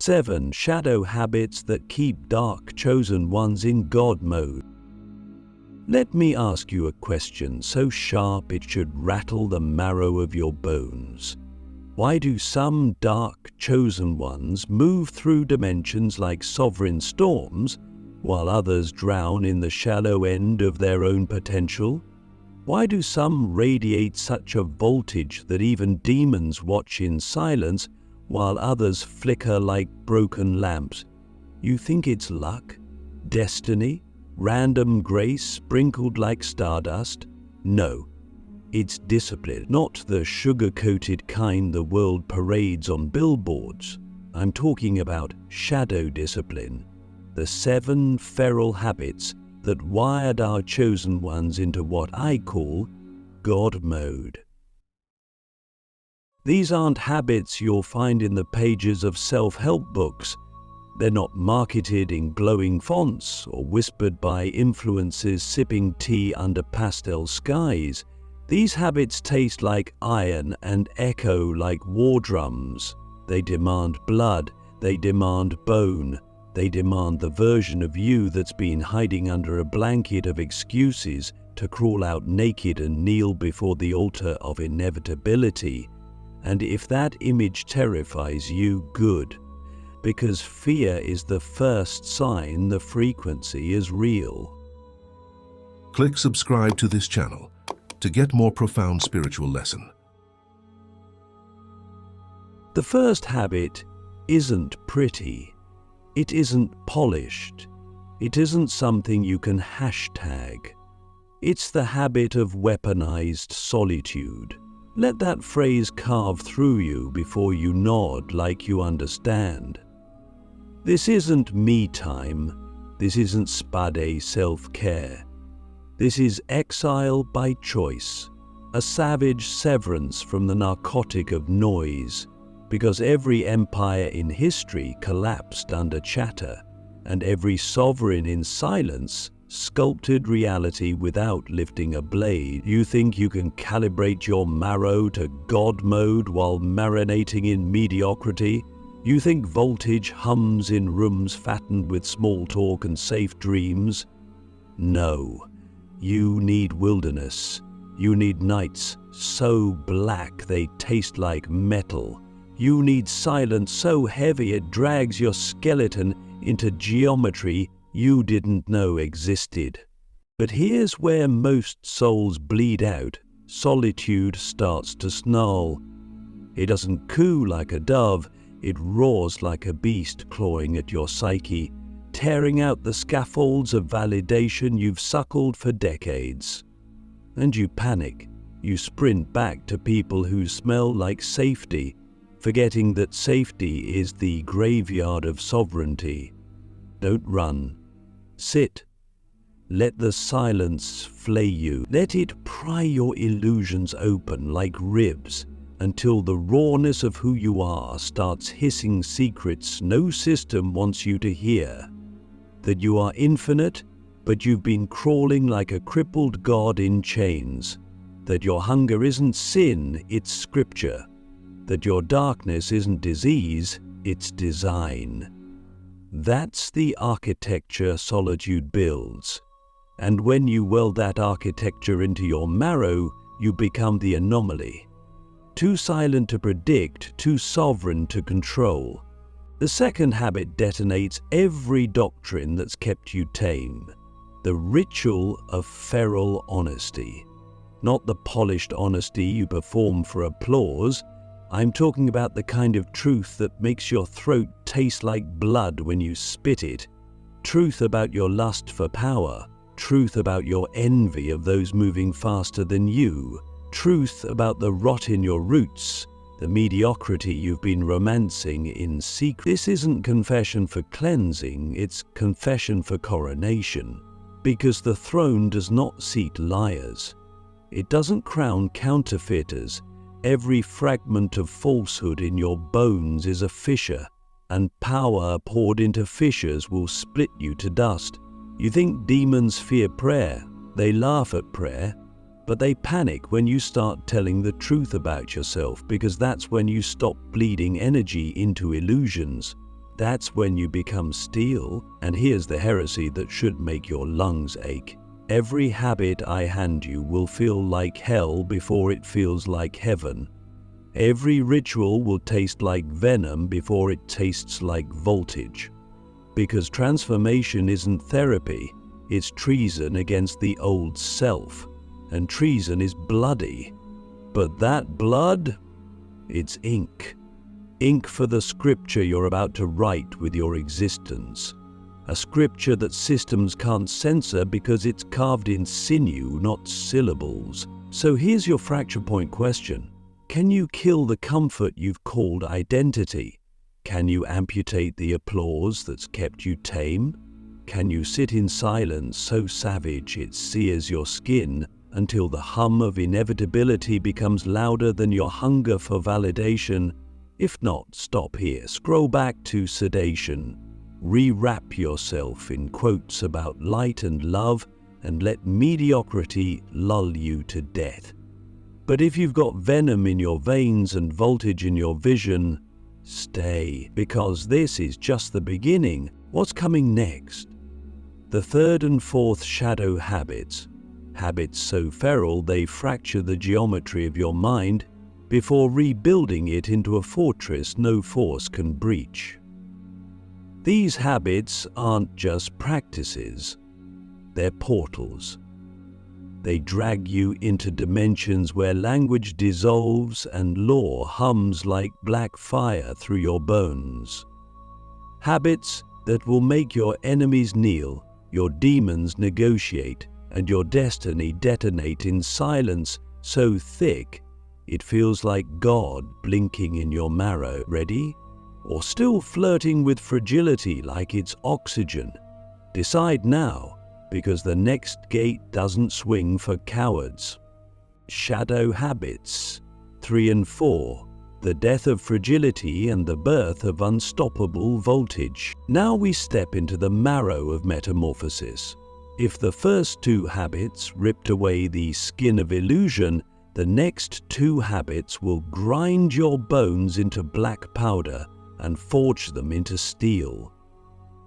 7 shadow habits that keep dark chosen ones in God mode. Let me ask you a question so sharp it should rattle the marrow of your bones. Why do some dark chosen ones move through dimensions like sovereign storms, while others drown in the shallow end of their own potential? Why do some radiate such a voltage that even demons watch in silence, while others flicker like broken lamps? You think it's luck? Destiny? Random grace sprinkled like stardust? No, it's discipline, not the sugar-coated kind the world parades on billboards. I'm talking about shadow discipline, the 7 feral habits that wired our chosen ones into what I call God mode. These aren't habits you'll find in the pages of self-help books. They're not marketed in glowing fonts or whispered by influencers sipping tea under pastel skies. These habits taste like iron and echo like war drums. They demand blood, they demand bone, they demand the version of you that's been hiding under a blanket of excuses to crawl out naked and kneel before the altar of inevitability. And if that image terrifies you, good. Because fear is the first sign the frequency is real. Click subscribe to this channel to get more profound spiritual lesson. The first habit isn't pretty. It isn't polished. It isn't something you can hashtag. It's the habit of weaponized solitude. Let that phrase carve through you before you nod like you understand. This isn't me time. This isn't spade self-care. This is exile by choice, a savage severance from the narcotic of noise, because every empire in history collapsed under chatter, and every sovereign in silence sculpted reality without lifting a blade. You think you can calibrate your marrow to God mode while marinating in mediocrity? You think voltage hums in rooms fattened with small talk and safe dreams? No. You need wilderness. You need nights so black they taste like metal. You need silence so heavy it drags your skeleton into geometry you didn't know existed. But here's where most souls bleed out. Solitude starts to snarl. It doesn't coo like a dove, it roars like a beast clawing at your psyche, tearing out the scaffolds of validation you've suckled for decades. And you panic. You sprint back to people who smell like safety, forgetting that safety is the graveyard of sovereignty. Don't run. Sit. Let the silence flay you. Let it pry your illusions open like ribs until the rawness of who you are starts hissing secrets no system wants you to hear. That you are infinite, but you've been crawling like a crippled god in chains. That your hunger isn't sin, it's scripture. That your darkness isn't disease, it's design. That's the architecture solitude builds. And when you weld that architecture into your marrow, you become the anomaly. Too silent to predict, too sovereign to control. The second habit detonates every doctrine that's kept you tame. The ritual of feral honesty. Not the polished honesty you perform for applause. I'm talking about the kind of truth that makes your throat taste like blood when you spit it. Truth about your lust for power. Truth about your envy of those moving faster than you. Truth about the rot in your roots. The mediocrity you've been romancing in secret. This isn't confession for cleansing, it's confession for coronation. Because the throne does not seat liars. It doesn't crown counterfeiters. Every fragment of falsehood in your bones is a fissure, and power poured into fissures will split you to dust. You think demons fear prayer. They laugh at prayer. But they panic when you start telling the truth about yourself, because that's when you stop bleeding energy into illusions. That's when you become steel, and here's the heresy that should make your lungs ache. Every habit I hand you will feel like hell before it feels like heaven. Every ritual will taste like venom before it tastes like voltage. Because transformation isn't therapy, it's treason against the old self. And treason is bloody. But that blood, it's ink. Ink for the scripture you're about to write with your existence. A scripture that systems can't censor because it's carved in sinew, not syllables. So here's your fracture point question. Can you kill the comfort you've called identity? Can you amputate the applause that's kept you tame? Can you sit in silence so savage it sears your skin until the hum of inevitability becomes louder than your hunger for validation? If not, stop here, scroll back to sedation. Rewrap yourself in quotes about light and love and let mediocrity lull you to death. But if you've got venom in your veins and voltage in your vision, stay, because this is just the beginning. What's coming next? The third and fourth shadow habits. Habits so feral they fracture the geometry of your mind before rebuilding it into a fortress no force can breach. These habits aren't just practices, they're portals. They drag you into dimensions where language dissolves and law hums like black fire through your bones. Habits that will make your enemies kneel, your demons negotiate, and your destiny detonate in silence so thick it feels like God blinking in your marrow. Ready? Or still flirting with fragility like it's oxygen? Decide now, because the next gate doesn't swing for cowards. Shadow habits 3 and 4. The death of fragility and the birth of unstoppable voltage. Now we step into the marrow of metamorphosis. If the first 2 habits ripped away the skin of illusion, the next 2 habits will grind your bones into black powder and forge them into steel.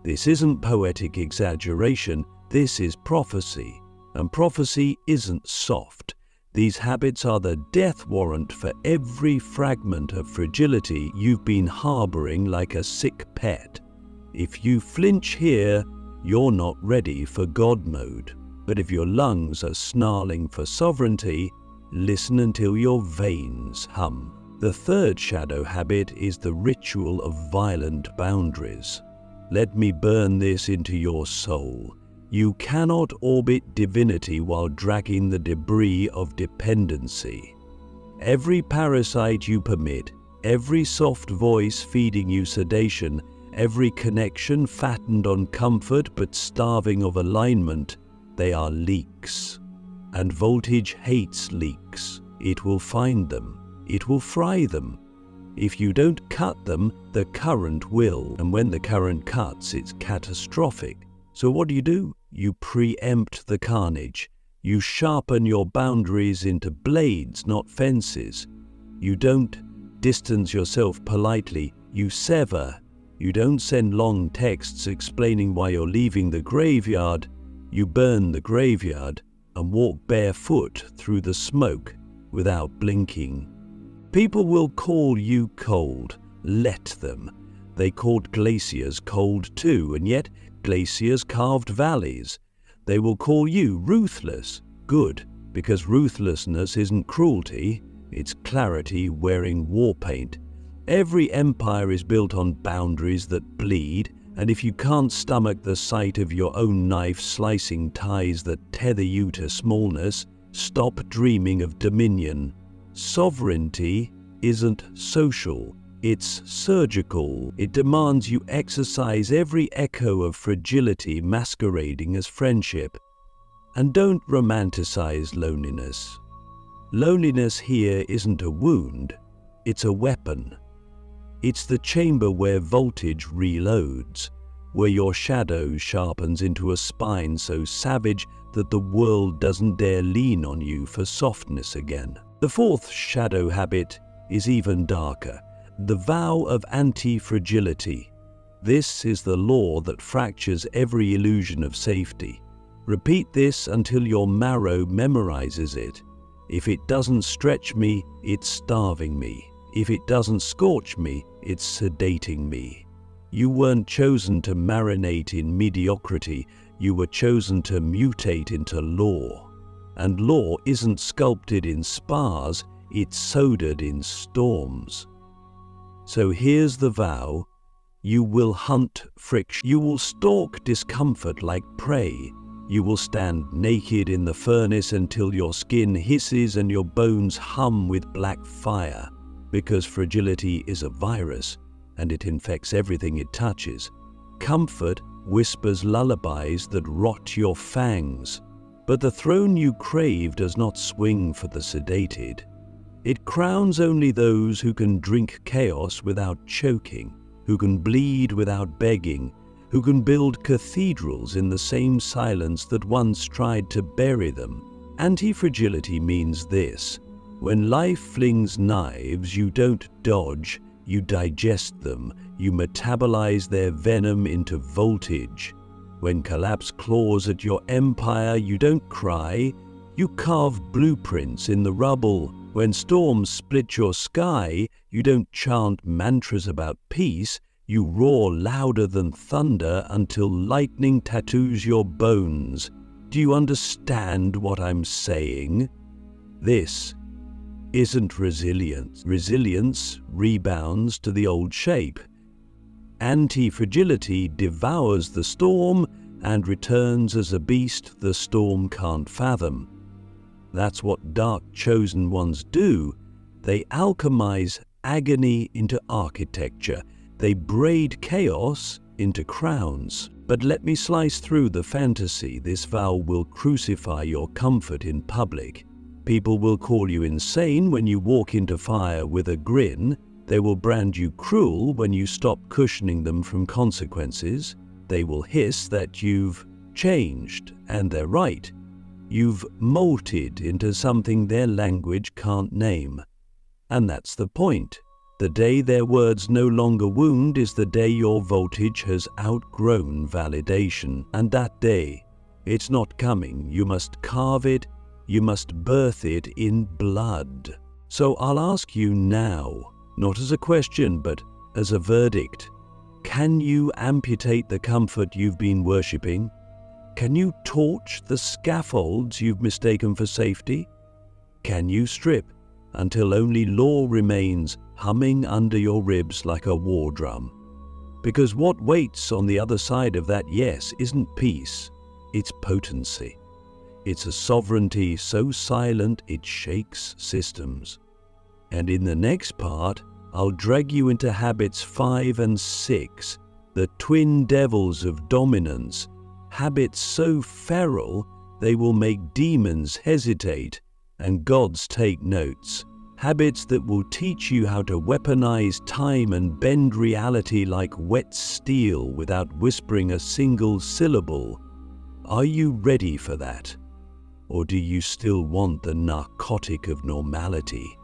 This isn't poetic exaggeration, this is prophecy. And prophecy isn't soft. These habits are the death warrant for every fragment of fragility you've been harboring like a sick pet. If you flinch here, you're not ready for God mode. But if your lungs are snarling for sovereignty, listen until your veins hum. The third shadow habit is the ritual of violent boundaries. Let me burn this into your soul. You cannot orbit divinity while dragging the debris of dependency. Every parasite you permit, every soft voice feeding you sedation, every connection fattened on comfort but starving of alignment, they are leaks. And voltage hates leaks. It will find them. It will fry them. If you don't cut them, the current will. And when the current cuts, it's catastrophic. So what do? You preempt the carnage. You sharpen your boundaries into blades, not fences. You don't distance yourself politely. You sever. You don't send long texts explaining why you're leaving the graveyard. You burn the graveyard and walk barefoot through the smoke without blinking. People will call you cold. Let them. They called glaciers cold too, and yet glaciers carved valleys. They will call you ruthless. Good, because ruthlessness isn't cruelty, it's clarity wearing war paint. Every empire is built on boundaries that bleed, and if you can't stomach the sight of your own knife slicing ties that tether you to smallness, stop dreaming of dominion. Sovereignty isn't social, it's surgical. It demands you exercise every echo of fragility masquerading as friendship. And don't romanticize loneliness. Loneliness here isn't a wound, it's a weapon. It's the chamber where voltage reloads, where your shadow sharpens into a spine so savage that the world doesn't dare lean on you for softness again. The fourth shadow habit is even darker, the vow of anti-fragility. This is the law that fractures every illusion of safety. Repeat this until your marrow memorizes it. If it doesn't stretch me, it's starving me. If it doesn't scorch me, it's sedating me. You weren't chosen to marinate in mediocrity, you were chosen to mutate into law. And law isn't sculpted in spas, it's soldered in storms. So here's the vow: you will hunt friction, you will stalk discomfort like prey, you will stand naked in the furnace until your skin hisses and your bones hum with black fire, because fragility is a virus and it infects everything it touches. Comfort whispers lullabies that rot your fangs, but the throne you crave does not swing for the sedated. It crowns only those who can drink chaos without choking, who can bleed without begging, who can build cathedrals in the same silence that once tried to bury them. Anti-fragility means this: when life flings knives, you don't dodge, you digest them, you metabolize their venom into voltage. When collapse claws at your empire, you don't cry, you carve blueprints in the rubble. When storms split your sky, you don't chant mantras about peace, you roar louder than thunder until lightning tattoos your bones. Do you understand what I'm saying? This isn't resilience. Resilience rebounds to the old shape. Anti-fragility devours the storm and returns as a beast the storm can't fathom. That's what dark chosen ones do. They alchemize agony into architecture. They braid chaos into crowns. But let me slice through the fantasy. This vow will crucify your comfort in public. People will call you insane when you walk into fire with a grin. They will brand you cruel when you stop cushioning them from consequences. They will hiss that you've changed, and they're right. You've molted into something their language can't name. And that's the point. The day their words no longer wound is the day your voltage has outgrown validation. And that day, it's not coming. You must carve it. You must birth it in blood. So I'll ask you now, not as a question, but as a verdict. Can you amputate the comfort you've been worshipping? Can you torch the scaffolds you've mistaken for safety? Can you strip until only law remains humming under your ribs like a war drum? Because what waits on the other side of that yes isn't peace, it's potency. It's a sovereignty so silent it shakes systems. And in the next part, I'll drag you into habits 5 and 6, the twin devils of dominance, habits so feral they will make demons hesitate and gods take notes, habits that will teach you how to weaponize time and bend reality like wet steel without whispering a single syllable. Are you ready for that? Or do you still want the narcotic of normality?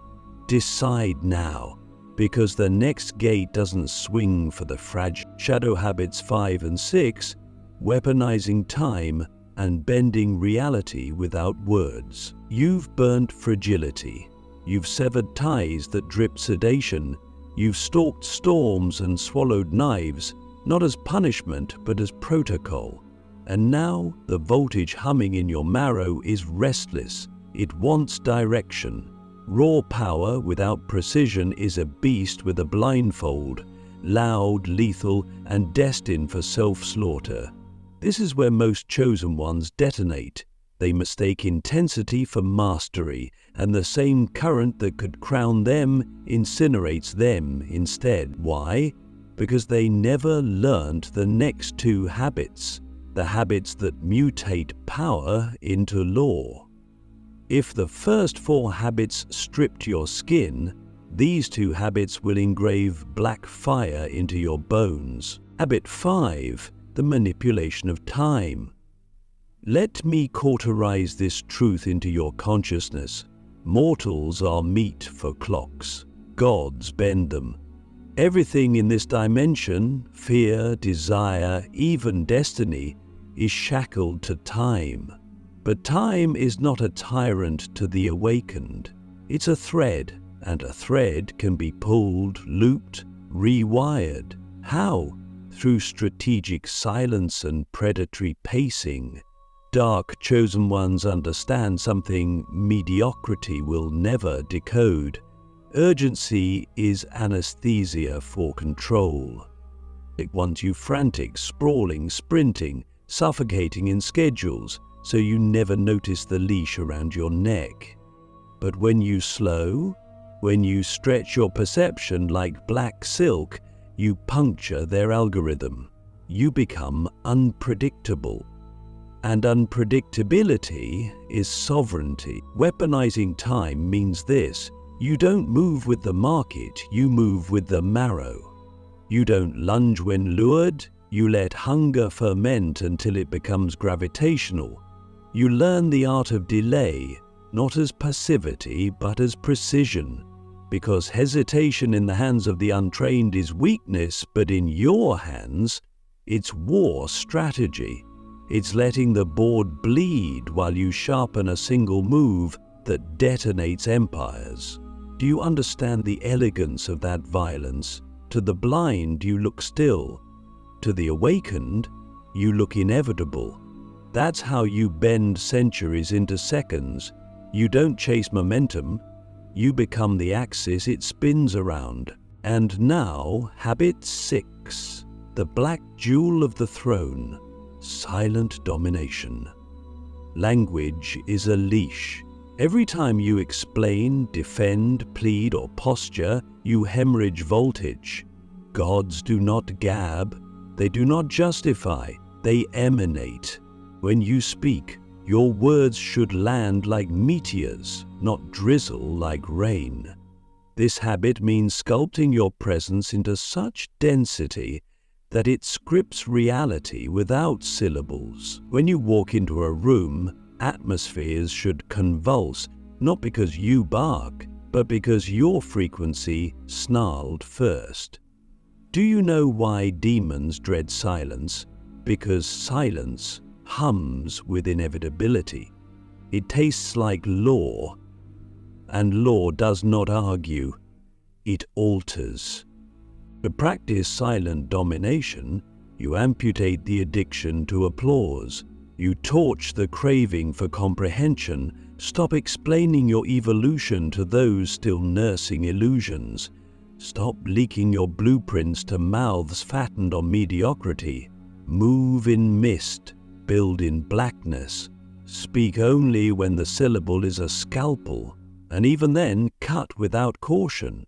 Decide now, because the next gate doesn't swing for the fragile. Shadow habits 5 and 6, weaponizing time and bending reality without words. You've burnt fragility. You've severed ties that drip sedation. You've stalked storms and swallowed knives, not as punishment but as protocol. And now the voltage humming in your marrow is restless. It wants direction. Raw power without precision is a beast with a blindfold, loud, lethal, and destined for self-slaughter. This is where most chosen ones detonate. They mistake intensity for mastery, and the same current that could crown them incinerates them instead. Why? Because they never learned the next 2 habits. The habits that mutate power into law. If the first 4 habits stripped your skin, these 2 habits will engrave black fire into your bones. Habit 5, the manipulation of time. Let me cauterize this truth into your consciousness. Mortals are meat for clocks. Gods bend them. Everything in this dimension, fear, desire, even destiny, is shackled to time. But time is not a tyrant to the awakened. It's a thread, and a thread can be pulled, looped, rewired. How? Through strategic silence and predatory pacing. Dark chosen ones understand something mediocrity will never decode. Urgency is anesthesia for control. It wants you frantic, sprawling, sprinting, suffocating in schedules, so you never notice the leash around your neck. But when you slow, when you stretch your perception like black silk, you puncture their algorithm. You become unpredictable. And unpredictability is sovereignty. Weaponizing time means this: you don't move with the market, you move with the marrow. You don't lunge when lured, you let hunger ferment until it becomes gravitational. You learn the art of delay, not as passivity but as precision, because hesitation in the hands of the untrained is weakness, but in your hands, it's war strategy. It's letting the board bleed while you sharpen a single move that detonates empires. Do you understand the elegance of that violence? To the blind, you look still. To the awakened, you look inevitable. That's how you bend centuries into seconds. You don't chase momentum, you become the axis it spins around. And now, habit 6, the black jewel of the throne, silent domination. Language is a leash. Every time you explain, defend, plead, or posture, you hemorrhage voltage. Gods do not gab, they do not justify, they emanate. When you speak, your words should land like meteors, not drizzle like rain. This habit means sculpting your presence into such density that it scripts reality without syllables. When you walk into a room, atmospheres should convulse, not because you bark, but because your frequency snarled first. Do you know why demons dread silence? Because silence hums with inevitability. It tastes like law, and law does not argue, it alters. To practice silent domination, you amputate the addiction to applause. You torch the craving for comprehension. Stop explaining your evolution to those still nursing illusions. Stop leaking your blueprints to mouths fattened on mediocrity. Move in mist, build in blackness. Speak only when the syllable is a scalpel, and even then cut without caution.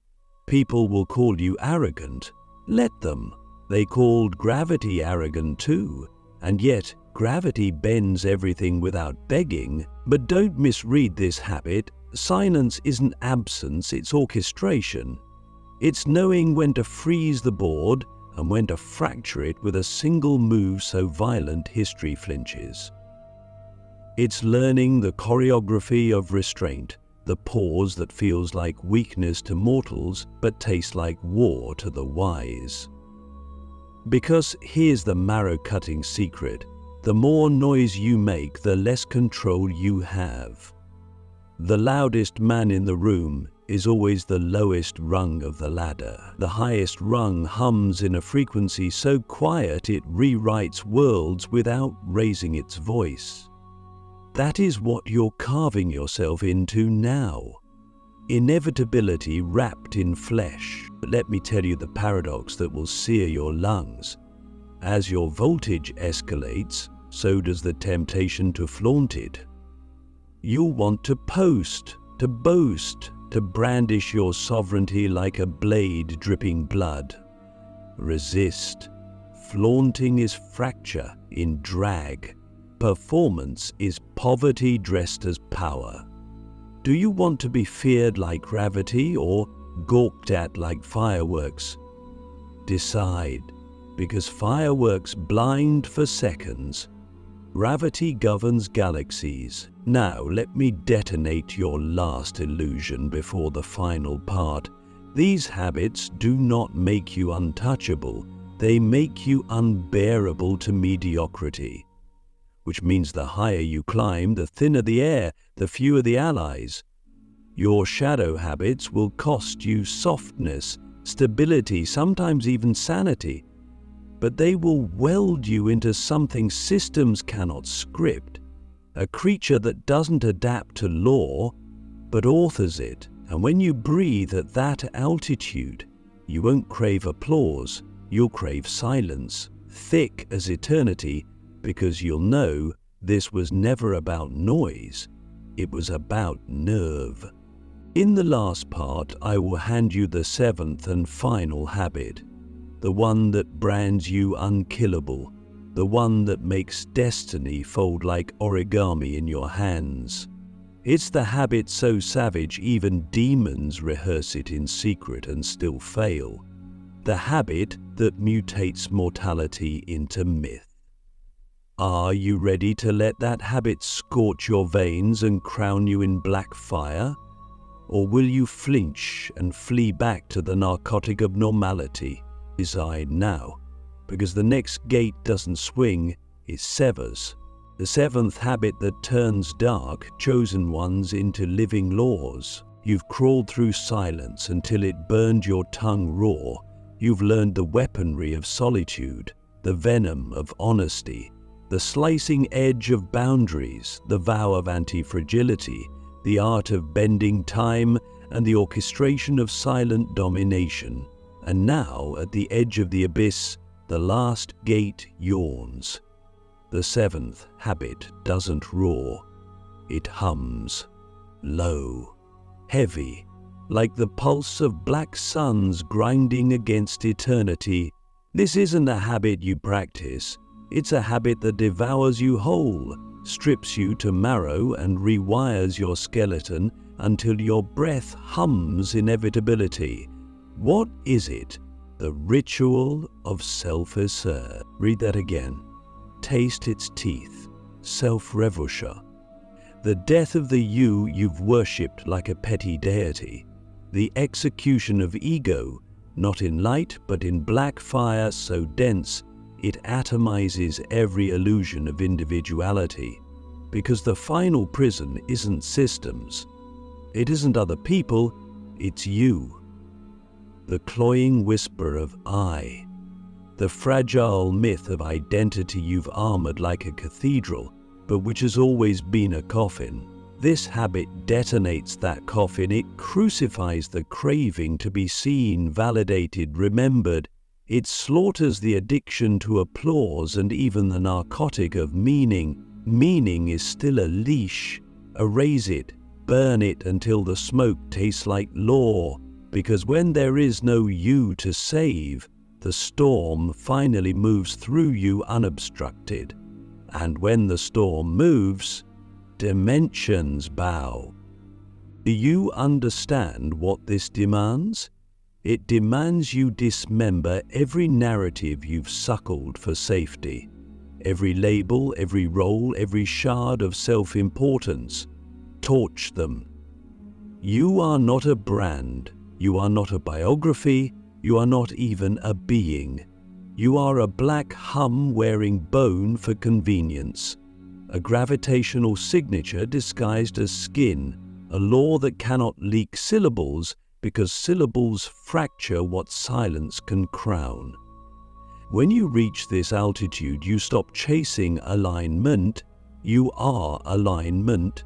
People will call you arrogant. Let them. They called gravity arrogant too, and yet gravity bends everything without begging. But don't misread this habit. Silence isn't absence, it's orchestration. It's knowing when to freeze the board and when to fracture it with a single move so violent history flinches. It's learning the choreography of restraint, the pause that feels like weakness to mortals but tastes like war to the wise. Because here's the marrow-cutting secret: the more noise you make, the less control you have. The loudest man in the room is always the lowest rung of the ladder. The highest rung hums in a frequency so quiet it rewrites worlds without raising its voice. That is what you're carving yourself into now. Inevitability wrapped in flesh. But let me tell you the paradox that will sear your lungs. As your voltage escalates, so does the temptation to flaunt it. You'll want to post, to boast, to brandish your sovereignty like a blade dripping blood. Resist. Flaunting is fracture in drag. Performance is poverty dressed as power. Do you want to be feared like gravity or gawked at like fireworks? Decide, because fireworks blind for seconds. Gravity governs galaxies. Now let me detonate your last illusion before the final part. These habits do not make you untouchable, they make you unbearable to mediocrity. Which means the higher you climb, the thinner the air, the fewer the allies. Your shadow habits will cost you softness, stability, sometimes even sanity, but they will weld you into something systems cannot script, a creature that doesn't adapt to law, but authors it. And when you breathe at that altitude, you won't crave applause, you'll crave silence, thick as eternity, because you'll know this was never about noise, it was about nerve. In the last part, I will hand you the seventh and final habit, the one that brands you unkillable, the one that makes destiny fold like origami in your hands. It's the habit so savage even demons rehearse it in secret and still fail. The habit that mutates mortality into myth. Are you ready to let that habit scorch your veins and crown you in black fire? Or will you flinch and flee back to the narcotic of normality? Decide now, because the next gate doesn't swing, it severs. The seventh habit that turns dark, chosen ones into living laws. You've crawled through silence until it burned your tongue raw. You've learned the weaponry of solitude, the venom of honesty, the slicing edge of boundaries, the vow of anti-fragility, the art of bending time, and the orchestration of silent domination. And now, at the edge of the abyss, the last gate yawns. The seventh habit doesn't roar. It hums, low, heavy, like the pulse of black suns grinding against eternity. This isn't a habit you practice. It's a habit that devours you whole, strips you to marrow and rewires your skeleton until your breath hums inevitability. What is it? The ritual of self-erasure. Read that again. Taste its teeth. Self-erasure. The death of the you you've worshipped like a petty deity. The execution of ego, not in light but in black fire so dense it atomizes every illusion of individuality. Because the final prison isn't systems. It isn't other people, it's you. The cloying whisper of I. The fragile myth of identity you've armored like a cathedral, but which has always been a coffin. This habit detonates that coffin. It crucifies the craving to be seen, validated, remembered. It slaughters the addiction to applause and even the narcotic of meaning. Meaning is still a leash. Erase it, burn it until the smoke tastes like law. Because when there is no you to save, the storm finally moves through you unobstructed. And when the storm moves, dimensions bow. Do you understand what this demands? It demands you dismember every narrative you've suckled for safety. Every label, every role, every shard of self-importance. Torch them. You are not a brand. You are not a biography. You are not even a being. You are a black hum wearing bone for convenience. A gravitational signature disguised as skin. A law that cannot leak syllables because syllables fracture what silence can crown. When you reach this altitude, you stop chasing alignment. You are alignment.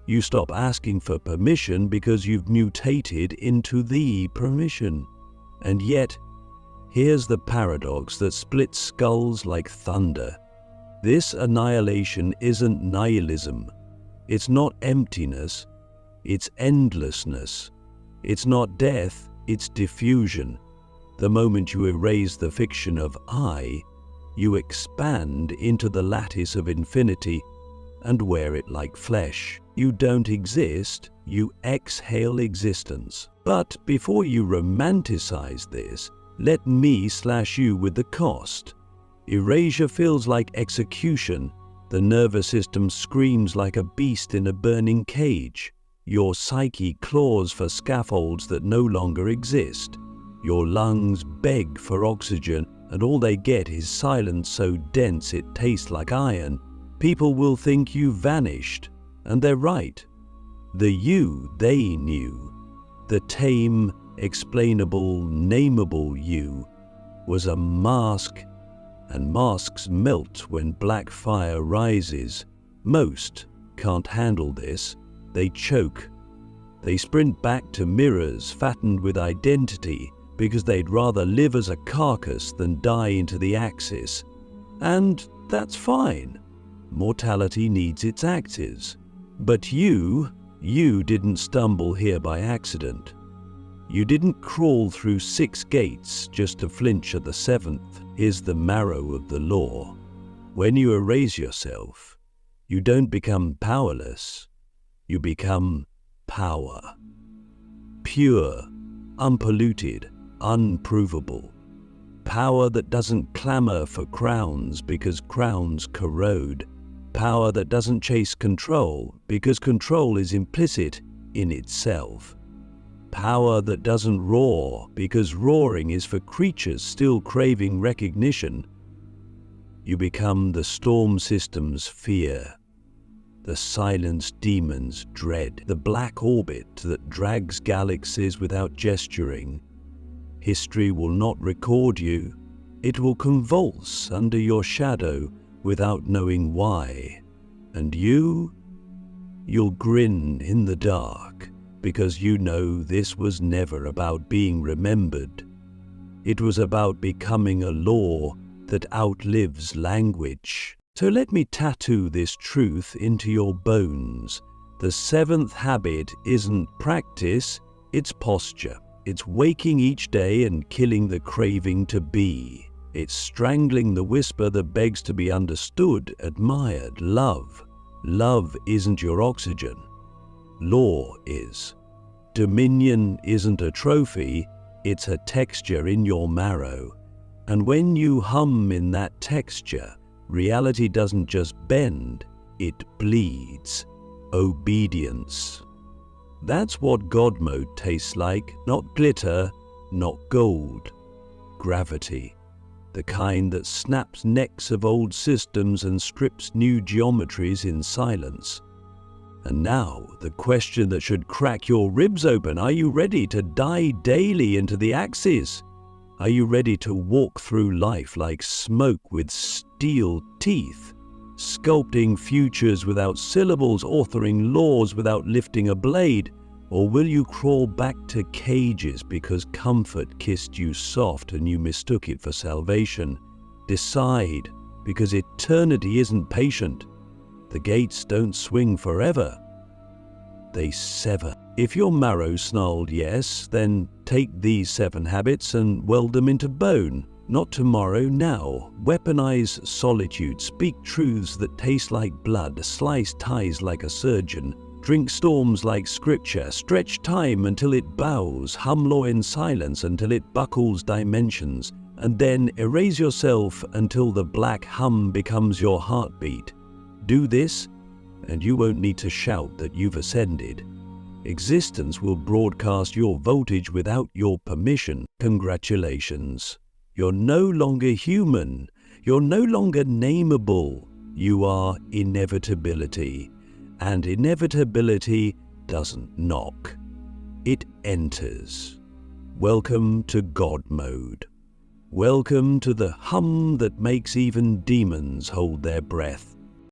You stop asking for permission because you've mutated into the permission. And yet, here's the paradox that splits skulls like thunder. This annihilation isn't nihilism. It's not emptiness. It's endlessness. It's not death, it's diffusion. The moment you erase the fiction of I, you expand into the lattice of infinity and wear it like flesh. You don't exist, you exhale existence. But before you romanticize this, let me slash you with the cost. Erasure feels like execution. The nervous system screams like a beast in a burning cage. Your psyche claws for scaffolds that no longer exist. Your lungs beg for oxygen, and all they get is silence so dense it tastes like iron. People will think you vanished, and they're right. The you they knew, the tame, explainable, nameable you, was a mask, and masks melt when black fire rises. Most can't handle this. They choke. They sprint back to mirrors fattened with identity because they'd rather live as a carcass than die into the axis. And that's fine. Mortality needs its axes. But you didn't stumble here by accident. You didn't crawl through 6 gates just to flinch at the 7th. Here's the marrow of the law. When you erase yourself, you don't become powerless. You become power. Pure, unpolluted, unprovable. Power that doesn't clamor for crowns because crowns corrode. Power that doesn't chase control because control is implicit in itself. Power that doesn't roar because roaring is for creatures still craving recognition. You become the storm system's fear, the silenced demon's dread, the black orbit that drags galaxies without gesturing. History will not record you. It will convulse under your shadow without knowing why. And you'll grin in the dark because you know this was never about being remembered. It was about becoming a law that outlives language. So let me tattoo this truth into your bones. The 7th habit isn't practice, it's posture. It's waking each day and killing the craving to be. It's strangling the whisper that begs to be understood, admired, love. Love isn't your oxygen. Law is. Dominion isn't a trophy, it's a texture in your marrow. And when you hum in that texture, reality doesn't just bend, it bleeds. Obedience. That's what God mode tastes like, not glitter, not gold. Gravity. The kind that snaps necks of old systems and strips new geometries in silence. And now, the question that should crack your ribs open: are you ready to die daily into the axis? Are you ready to walk through life like smoke with steel teeth, sculpting futures without syllables, authoring laws without lifting a blade? Or will you crawl back to cages because comfort kissed you soft and you mistook it for salvation? Decide, because eternity isn't patient. The gates don't swing forever. They sever. If your marrow snarled yes, then take these 7 habits and weld them into bone. Not tomorrow, now. Weaponize solitude. Speak truths that taste like blood. Slice ties like a surgeon. Drink storms like scripture. Stretch time until it bows. Hum law in silence until it buckles dimensions. And then erase yourself until the black hum becomes your heartbeat. Do this, and you won't need to shout that you've ascended. Existence will broadcast your voltage without your permission. Congratulations. You're no longer human. You're no longer nameable. You are inevitability. And inevitability doesn't knock. It enters. Welcome to God mode. Welcome to the hum that makes even demons hold their breath.